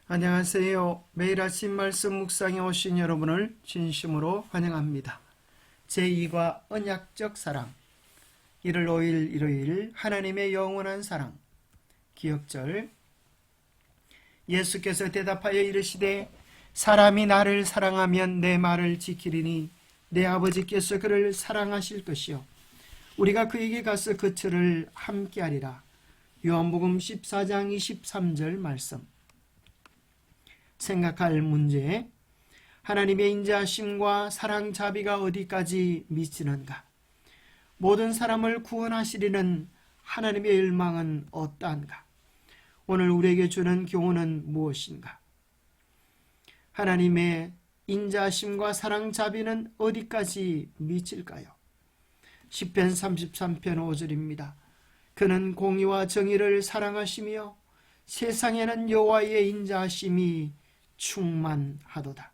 안녕하세요. 매일 아침 말씀 묵상에 오신 여러분을 진심으로 환영합니다. 제2과 언약적 사랑 1월 5일 일요일 하나님의 영원한 사랑 기억절 예수께서 대답하여 이르시되 사람이 나를 사랑하면 내 말을 지키리니 내 아버지께서 그를 사랑하실 것이요 우리가 그에게 가서 그 처를 함께하리라. 요한복음 14장 23절 말씀. 생각할 문제, 하나님의 인자하심과 사랑 자비가 어디까지 미치는가? 모든 사람을 구원하시리는 하나님의 열망은 어떠한가? 오늘 우리에게 주는 교훈은 무엇인가? 하나님의 인자하심과 사랑 자비는 어디까지 미칠까요? 시편 33편 5절입니다. 그는 공의와 정의를 사랑하시며 세상에는 여호와의 인자하심이 충만하도다.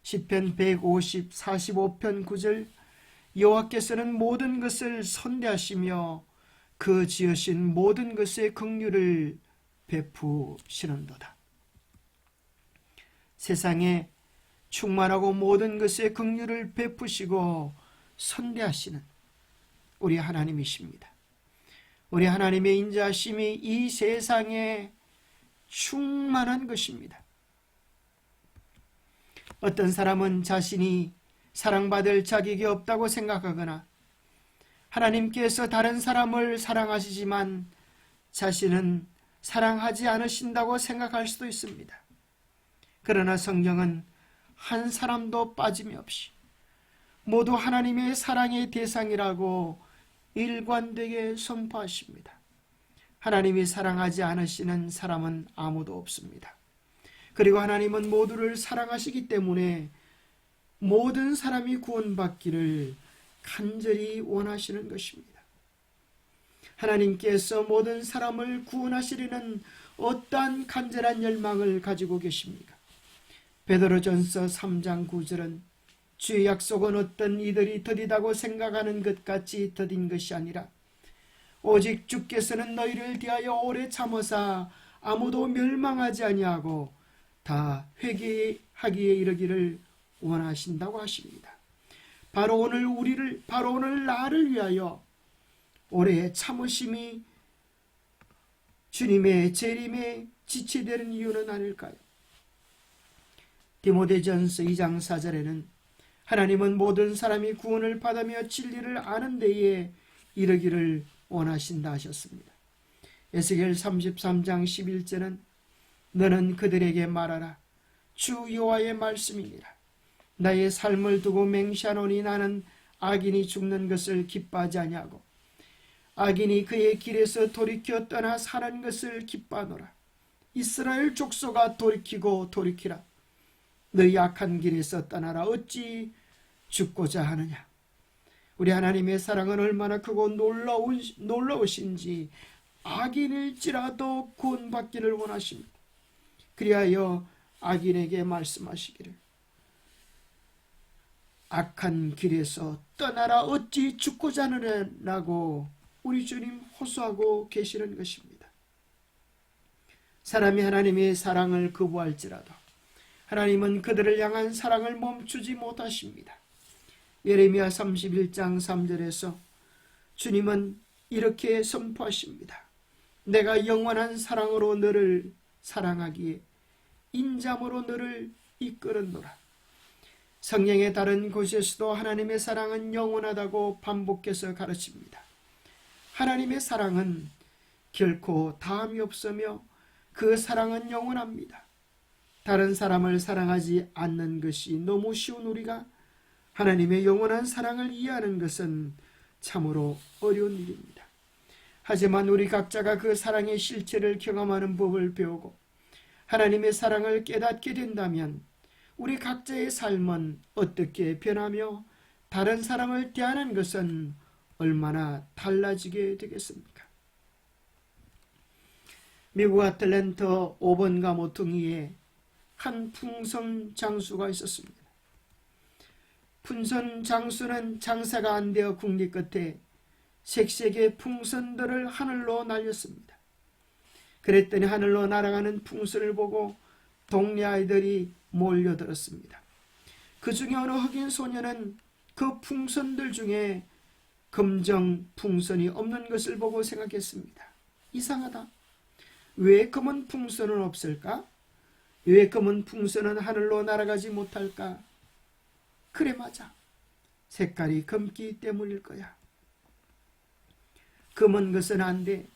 시편 45편 9절 여호와께서는 모든 것을 선대하시며 그 지으신 모든 것의 긍휼을 베푸시는도다. 세상에 충만하고 모든 것의 긍휼을 베푸시고 선대하시는 우리 하나님이십니다. 우리 하나님의 인자하심이 이 세상에 충만한 것입니다. 어떤 사람은 자신이 사랑받을 자격이 없다고 생각하거나 하나님께서 다른 사람을 사랑하시지만 자신은 사랑하지 않으신다고 생각할 수도 있습니다. 그러나 성경은 한 사람도 빠짐없이 모두 하나님의 사랑의 대상이라고 일관되게 선포하십니다. 하나님이 사랑하지 않으시는 사람은 아무도 없습니다. 그리고 하나님은 모두를 사랑하시기 때문에 모든 사람이 구원받기를 간절히 원하시는 것입니다. 하나님께서 모든 사람을 구원하시려는 어떠한 간절한 열망을 가지고 계십니까? 베드로전서 3장 9절은 주의 약속은 어떤 이들이 더디다고 생각하는 것 같이 더딘 것이 아니라 오직 주께서는 너희를 대하여 오래 참으사 아무도 멸망하지 아니하고 다 회개하기에 이르기를 원하신다고 하십니다. 바로 오늘 나를 위하여 오래 참으심이 주님의 재림에 지체되는 이유는 아닐까요? 디모데전서 2장 4절에는 하나님은 모든 사람이 구원을 받으며 진리를 아는 데에 이르기를 원하신다 하셨습니다. 에스겔 33장 11절은 너는 그들에게 말하라. 주 여호와의 말씀이니라. 나의 삶을 두고 맹세하노니 나는 악인이 죽는 것을 기뻐하지 아니하고 악인이 그의 길에서 돌이켜 떠나 사는 것을 기뻐하노라. 이스라엘 족속아 돌이키고 돌이키라. 너희 악한 길에서 떠나라. 어찌 죽고자 하느냐. 우리 하나님의 사랑은 얼마나 크고 놀라우신지 악인일지라도 구원받기를 원하십니다. 그리하여 악인에게 말씀하시기를 악한 길에서 떠나라. 어찌 죽고자 하느냐고 우리 주님 호소하고 계시는 것입니다. 사람이 하나님의 사랑을 거부할지라도 하나님은 그들을 향한 사랑을 멈추지 못하십니다. 예레미야 31장 3절에서 주님은 이렇게 선포하십니다. 내가 영원한 사랑으로 너를 사랑하기에 인자함으로 너를 이끌었노라. 성경의 다른 곳에서도 하나님의 사랑은 영원하다고 반복해서 가르칩니다. 하나님의 사랑은 결코 다함이 없으며 그 사랑은 영원합니다. 다른 사람을 사랑하지 않는 것이 너무 쉬운 우리가 하나님의 영원한 사랑을 이해하는 것은 참으로 어려운 일입니다. 하지만 우리 각자가 그 사랑의 실체를 경험하는 법을 배우고 하나님의 사랑을 깨닫게 된다면 우리 각자의 삶은 어떻게 변하며 다른 사람을 대하는 것은 얼마나 달라지게 되겠습니까? 미국 아틀랜타 5번가 모퉁이에 한 풍선 장수가 있었습니다. 풍선 장수는 장사가 안 되어 국리 끝에 색색의 풍선들을 하늘로 날렸습니다. 그랬더니 하늘로 날아가는 풍선을 보고 동네 아이들이 몰려들었습니다. 그 중에 어느 흑인 소녀는 그 풍선들 중에 검정 풍선이 없는 것을 보고 생각했습니다. 이상하다. 왜 검은 풍선은 없을까? 왜 검은 풍선은 하늘로 날아가지 못할까? 그래, 맞아. 색깔이 검기 때문일 거야. 검은 것은 안 돼.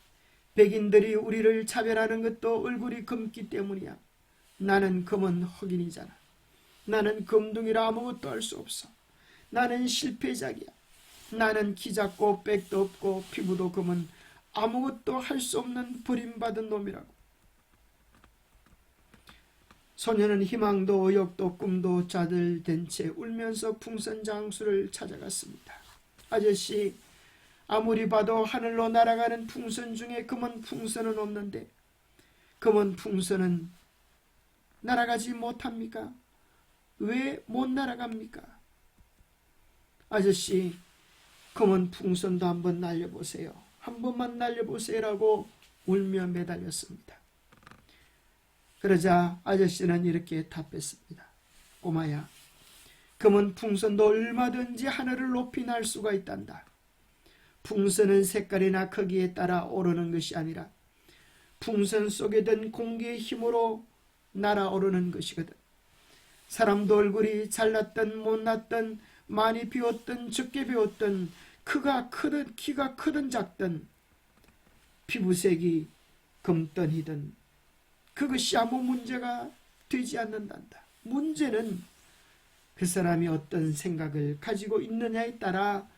백인들이 우리를 차별하는 것도 얼굴이 검기 때문이야. 나는 검은 흑인이잖아. 나는 검둥이라 아무것도 할 수 없어. 나는 실패작이야. 나는 키 작고 백도 없고 피부도 검은 아무것도 할 수 없는 버림받은 놈이라고. 소녀는 희망도 의욕도 꿈도 좌절된 채 울면서 풍선 장수를 찾아갔습니다. 아저씨, 아무리 봐도 하늘로 날아가는 풍선 중에 검은 풍선은 없는데 검은 풍선은 날아가지 못합니까? 왜 못 날아갑니까? 아저씨, 검은 풍선도 한번 날려보세요. 한 번만 날려보세요라고 울며 매달렸습니다. 그러자 아저씨는 이렇게 답했습니다. 꼬마야, 검은 풍선도 얼마든지 하늘을 높이 날 수가 있단다. 풍선은 색깔이나 크기에 따라 오르는 것이 아니라 풍선 속에 든 공기의 힘으로 날아오르는 것이거든. 사람도 얼굴이 잘났든 못났든 많이 비웠든 적게 비웠든 키가 크든 작든 피부색이 검든 희든 그것이 아무 문제가 되지 않는단다. 문제는 그 사람이 어떤 생각을 가지고 있느냐에 따라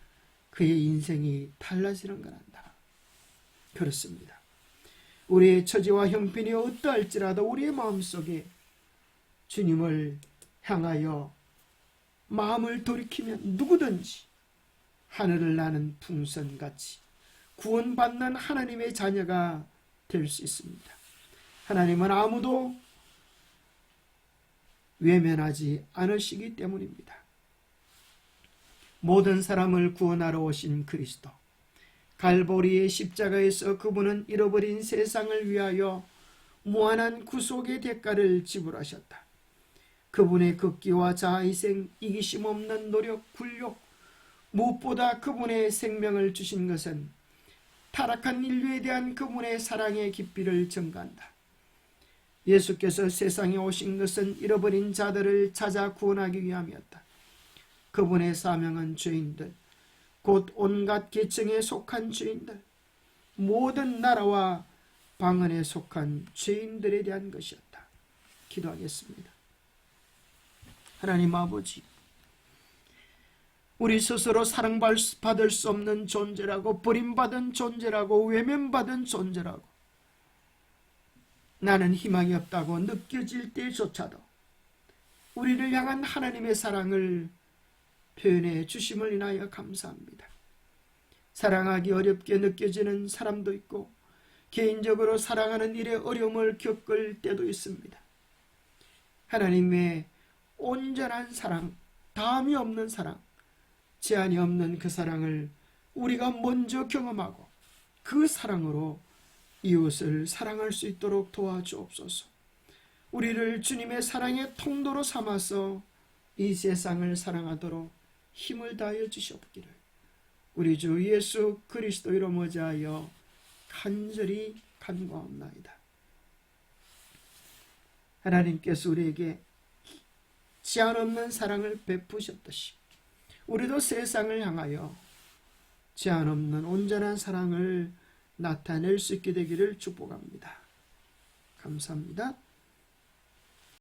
그의 인생이 달라지는 거란다. 그렇습니다. 우리의 처지와 형편이 어떠할지라도 우리의 마음속에 주님을 향하여 마음을 돌이키면 누구든지 하늘을 나는 풍선같이 구원받는 하나님의 자녀가 될 수 있습니다. 하나님은 아무도 외면하지 않으시기 때문입니다. 모든 사람을 구원하러 오신 그리스도, 갈보리의 십자가에서 그분은 잃어버린 세상을 위하여 무한한 구속의 대가를 지불하셨다. 그분의 극기와 자아희생, 이기심 없는 노력, 굴욕, 무엇보다 그분의 생명을 주신 것은 타락한 인류에 대한 그분의 사랑의 깊이를 증가한다. 예수께서 세상에 오신 것은 잃어버린 자들을 찾아 구원하기 위함이었다. 그분의 사명은 죄인들, 곧 온갖 계층에 속한 죄인들, 모든 나라와 방언에 속한 죄인들에 대한 것이었다. 기도하겠습니다. 하나님 아버지, 우리 스스로 사랑받을 수 없는 존재라고, 버림받은 존재라고, 외면받은 존재라고, 나는 희망이 없다고 느껴질 때조차도 우리를 향한 하나님의 사랑을 표현해 주심을 인하여 감사합니다. 사랑하기 어렵게 느껴지는 사람도 있고 개인적으로 사랑하는 일에 어려움을 겪을 때도 있습니다. 하나님의 온전한 사랑, 다함이 없는 사랑, 제한이 없는 그 사랑을 우리가 먼저 경험하고 그 사랑으로 이웃을 사랑할 수 있도록 도와주옵소서. 우리를 주님의 사랑의 통로로 삼아서 이 세상을 사랑하도록 힘을 다하여 주시옵기를 우리 주 예수 그리스도 이름 의지하여 간절히 간구하옵나이다. 하나님께서 우리에게 제한 없는 사랑을 베푸셨듯이 우리도 세상을 향하여 제한 없는 온전한 사랑을 나타낼 수 있게 되기를 축복합니다. 감사합니다.